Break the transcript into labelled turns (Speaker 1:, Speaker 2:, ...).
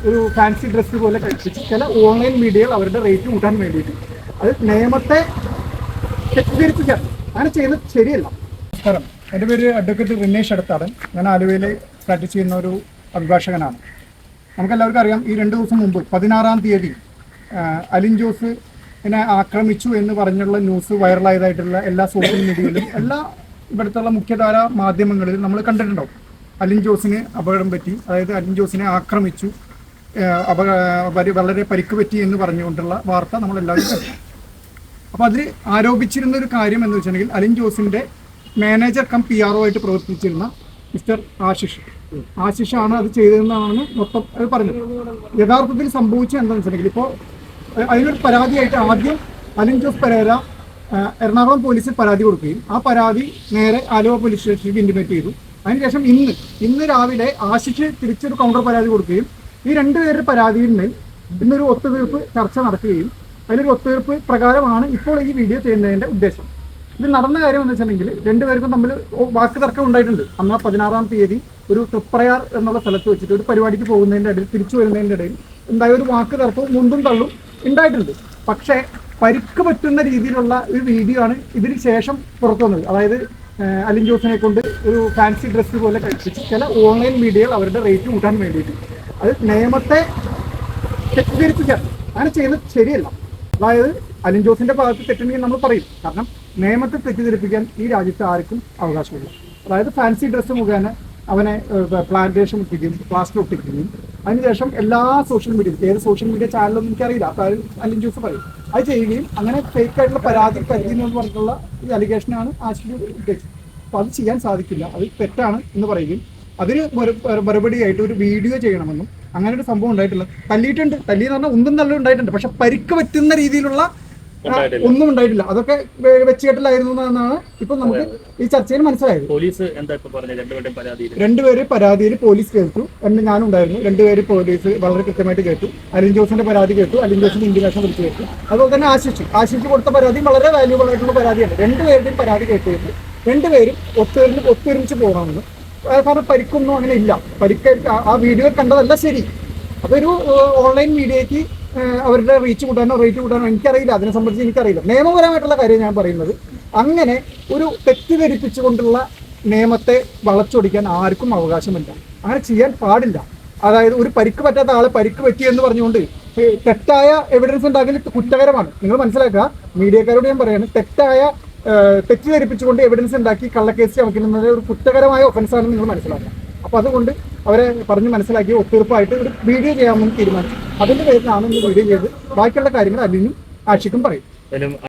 Speaker 1: ഒരു fancy dress പോലെ കഴിപ്പിച്ച് ചില ഓൺലൈൻ മീഡിയകൾ അവരുടെ റേറ്റ് കൂട്ടാൻ വേണ്ടിയിട്ട് അത് നിയമത്തെ തെറ്റിദ്ധരിപ്പിക്കാൻ അങ്ങനെ ചെയ്യുന്നത് ശരിയല്ല. നമസ്കാരം, എൻ്റെ പേര് അഡ്വക്കേറ്റ് റിനേഷ് എടത്താടൻ. ഞാൻ ആലുവയിൽ പ്രാക്ടീസ് ചെയ്യുന്ന ഒരു അഭിഭാഷകനാണ്. നമുക്കെല്ലാവർക്കും അറിയാം, ഈ 2 ദിവസം മുമ്പ് 16-ാം തീയതി അലിൻ ജോസിനെ ആക്രമിച്ചു എന്ന് പറഞ്ഞുള്ള ന്യൂസ് വൈറലായതായിട്ടുള്ള എല്ലാ സോഷ്യൽ മീഡിയയിലും എല്ലാ ഇവിടുത്തെ മുഖ്യധാര മാധ്യമങ്ങളിലും നമ്മൾ കണ്ടിട്ടുണ്ടാവും. അലിൻ ജോസിന് അപകടം പറ്റി, അതായത് അലിൻ ജോസിനെ ആക്രമിച്ചു, വളരെ പരിക്ക് പറ്റി എന്ന് പറഞ്ഞുകൊണ്ടുള്ള വാർത്ത നമ്മളെല്ലാവരും കണ്ടു. അപ്പോൾ അതിൽ ആരോപിച്ചിരുന്ന ഒരു കാര്യം എന്ന് വെച്ചിട്ടുണ്ടെങ്കിൽ അലിൻ ജോസിൻ്റെ മാനേജർ കം PRO ആയിട്ട് പ്രവർത്തിച്ചിരുന്ന മിസ്റ്റർ ആശിഷാണ് അത് ചെയ്തതെന്നാണ് മൊത്തം അത് പറഞ്ഞത്. യഥാർത്ഥത്തിൽ സംഭവിച്ചത് എന്താണെന്ന് വെച്ചിട്ടുണ്ടെങ്കിൽ ഇപ്പോൾ അതിനൊരു പരാതിയായിട്ട് ആദ്യം അലിൻ ജോസ് പെരേര എറണാകുളം പോലീസിൽ പരാതി കൊടുക്കുകയും ആ പരാതി നേരെ ആലുവ പോലീസ് സ്റ്റേഷനിലേക്ക് ഇൻറ്റിമേറ്റ് ചെയ്തു. അതിനുശേഷം ഇന്ന് രാവിലെ ആശിഷ് തിരിച്ചൊരു കൗണ്ടർ പരാതി കൊടുക്കുകയും ഈ 2 പേരുടെ പരാതിയിന്മേൽ ഇന്നൊരു ഒത്തുതീർപ്പ് ചർച്ച നടക്കുകയും അതിലൊരു ഒത്തുതീർപ്പ് പ്രകാരമാണ് ഇപ്പോൾ ഈ വീഡിയോ ചെയ്യുന്നതിൻ്റെ ഉദ്ദേശം. ഇത് നടന്ന കാര്യം എന്ന് വെച്ചിട്ടുണ്ടെങ്കിൽ 2 പേർക്കും തമ്മിൽ വാക്ക് തർക്കം ഉണ്ടായിട്ടുണ്ട്. അന്ന് 16-ാം തീയതി ഒരു തൃപ്രയാർ എന്നുള്ള സ്ഥലത്ത് വെച്ചിട്ട് ഒരു പരിപാടിക്ക് പോകുന്നതിൻ്റെ ഇടയിൽ തിരിച്ചു വരുന്നതിൻ്റെ ഇടയിൽ ഉണ്ടായ ഒരു വാക്ക് തർക്കവും മുണ്ടും തള്ളും ഉണ്ടായിട്ടുണ്ട്. പക്ഷേ പരിക്ക് പറ്റുന്ന രീതിയിലുള്ള ഒരു വീഡിയോ ആണ് ഇതിന് ശേഷം പുറത്തു വന്നത്. അതായത് അലിൻ ജോസിനെ കൊണ്ട് ഒരു ഫാൻസി ഡ്രസ്സ് പോലെ കഴിപ്പിച്ച് ചില ഓൺലൈൻ മീഡിയകൾ അവരുടെ റേറ്റ് കൂട്ടാൻ വേണ്ടിയിട്ട് അത് നിയമത്തെ തെറ്റിദ്ധരിപ്പിക്കാൻ അങ്ങനെ ചെയ്യുന്നത് ശരിയല്ല. അതായത് അലിൻ ജോസിന്റെ ഭാഗത്ത് തെറ്റുണ്ടെങ്കിൽ നമ്മൾ പറയും. കാരണം നിയമത്തെ തെറ്റിദ്ധരിപ്പിക്കാൻ ഈ രാജ്യത്ത് ആർക്കും അവകാശമില്ല. അതായത് ഫാൻസി ഡ്രസ്സ് മുഖേന അവനെ പ്ലാന്റേഷൻ ഒട്ടിക്കുകയും പ്ലാസ്റ്റർ ഒട്ടിക്കുകയും അതിനുശേഷം എല്ലാ സോഷ്യൽ മീഡിയ ഏത് സോഷ്യൽ മീഡിയ ചാനലൊന്നും എനിക്കറിയില്ല, അപ്പോൾ അലിൻ ജോസ് പറയും അത് ചെയ്യുകയും അങ്ങനെ ഫേക്ക് ആയിട്ടുള്ള പരാതി കരുതുന്നു എന്ന് പറഞ്ഞിട്ടുള്ള ഈ അലിഗേഷനാണ് ആശിഷ് ഉദ്ദേശിച്ചത്. അപ്പോൾ അത് ചെയ്യാൻ സാധിക്കില്ല, അത് തെറ്റാണ് എന്ന് പറയുകയും അതിന് മറുപടിയായിട്ട് ഒരു വീഡിയോ ചെയ്യണമെന്നും അങ്ങനെ ഒരു സംഭവം ഉണ്ടായിട്ടില്ല. തല്ലിയിട്ടുണ്ട്, തല്ലി എന്ന് പറഞ്ഞാൽ ഒന്നും നല്ല ഉണ്ടായിട്ടുണ്ട്, പക്ഷെ പരിക്ക് പറ്റുന്ന രീതിയിലുള്ള ഒന്നും ഉണ്ടായിട്ടില്ല. അതൊക്കെ വെച്ചുകെട്ടലായിരുന്നു എന്നാണ് ഇപ്പൊ നമുക്ക് ഈ ചർച്ചയിൽ മനസ്സിലായത്.
Speaker 2: പോലീസ് എന്താ പറഞ്ഞത്?
Speaker 1: 2 പേര് പരാതിയിൽ പോലീസ് കേട്ടു, ഞാനും ഉണ്ടായിരുന്നു. 2 പേര് പോലീസ് വളരെ കൃത്യമായിട്ട് കേട്ടു. അലിൻ ജോസിന്റെ പരാതി കേട്ടു, അലിൻ ജോസിന്റെ ഇന്റിമേഷൻ വിളിച്ചു കേട്ടു. അതുപോലെ തന്നെ ആശിഷ് കൊടുത്ത പരാതി വളരെ വാല്യൂബിൾ ആയിട്ടുള്ള പരാതിയാണ്. 2 പേരുടെയും പരാതി കേട്ടിരുന്നു. 2 പേരും ഒത്തൊരുമിച്ച് പോകണമെന്ന്. കാരണം പരിക്കൊന്നും അങ്ങനെ ഇല്ല. പരിക്ക് ആ വീഡിയോ കണ്ടതല്ല ശരി. അതൊരു ഓൺലൈൻ മീഡിയയ്ക്ക് അവരുടെ റേറ്റ് കൂട്ടാനോ എനിക്കറിയില്ല, അതിനെ സംബന്ധിച്ച് എനിക്കറിയില്ല. നിയമപരമായിട്ടുള്ള കാര്യം ഞാൻ പറയുന്നത്. അങ്ങനെ ഒരു തെറ്റിദ്ധരിപ്പിച്ചുകൊണ്ടുള്ള നിയമത്തെ വളച്ചൊടിക്കാൻ ആർക്കും അവകാശമില്ല, അങ്ങനെ ചെയ്യാൻ പാടില്ല. അതായത് ഒരു പരിക്ക് പറ്റാത്ത ആളെ പരിക്ക് പറ്റിയെന്ന് പറഞ്ഞുകൊണ്ട് തെറ്റായ എവിഡൻസ് ഉണ്ടാക്കൽ കുറ്റകരമാണ്. നിങ്ങൾ മനസ്സിലാക്കുക, മീഡിയക്കാരോട് ഞാൻ പറയുന്നത്, തെറ്റിദ്ധരിപ്പിച്ചുകൊണ്ട് എവിഡൻസ് ഉണ്ടാക്കി കള്ളക്കേസ് ചമക്കുന്നത് ഒരു കുറ്റകരമായ ഒഫൻസാണെന്ന് നിങ്ങൾ മനസ്സിലാക്കുക. അപ്പോൾ അതുകൊണ്ട് അവരെ പറഞ്ഞ് മനസ്സിലാക്കി ഒത്തുതീർപ്പായിട്ട് ഒരു വീഡിയോ ചെയ്യാമെന്ന് തീരുമാനിച്ചു. അതിൻ്റെ പേരിലാണ് ഇന്ന് വീഡിയോ ചെയ്ത് ബാക്കിയുള്ള കാര്യങ്ങൾ അലിനും ആഷിക്കും പറയും.